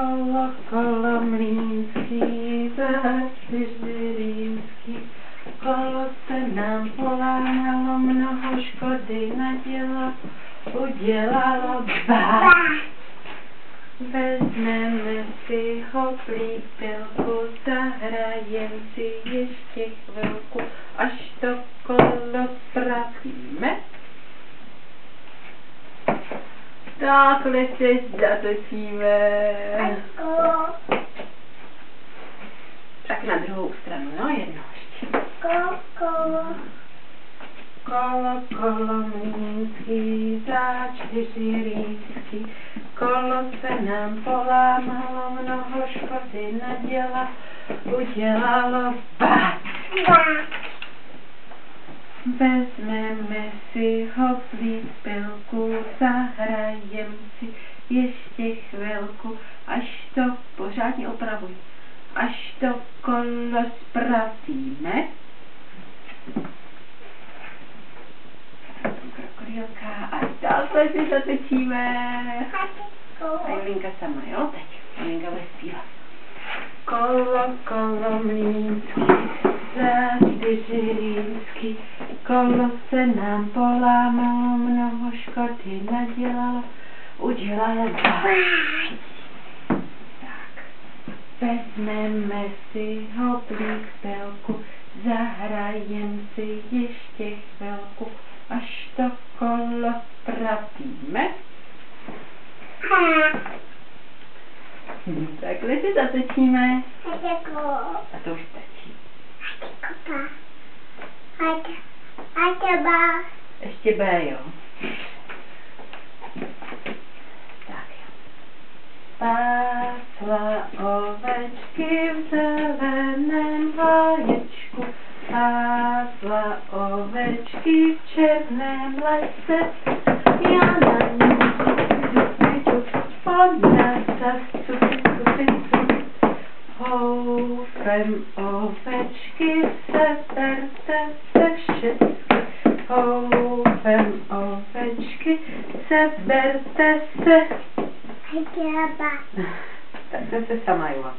Kolo, kolo mlýnský, za 4 rýmský. Kolo se nám polámalo, mnoho škody nadělo, udělalo ba. Vezmeme si ho plípilku, zahrajem si ještě chvilku, až to kolo spravíme. Takhle se zatočíme. Tak na druhou stranu, no jednou ještě. Kolo. Kolo, kolo mlýnský, za 4 rýmský. Kolo se nám polámalo, mnoho škody udělalo ba. Vezmeme si ho plípilku, zahrajem si ještě chvilku, až to pořádně opravuj, až to kolo spravíme. Krokodýlka a takhle si zatočíme. A Julinka sama, jo, teď. Julinka bude zpívat. Kolo, kolo mlýnský, za 4 rýmský. Kolo se nám polámalo, mnoho škody udělalo ba. Tak, vezmeme si ho plípilku, zahrajem si ještě chvilku, až to kolo spravíme. Takhle si zatočíme. A to už stačí. Ještě B, jo. Tak jo. Pásla ovečky v zeleném háječku, pásla ovečky v černém lese. Já na ní jdu, ona zas cupi. Houfem ovečky, seberte se všechny. Houfem ovečky, seberte se. Tak se sama, Jula.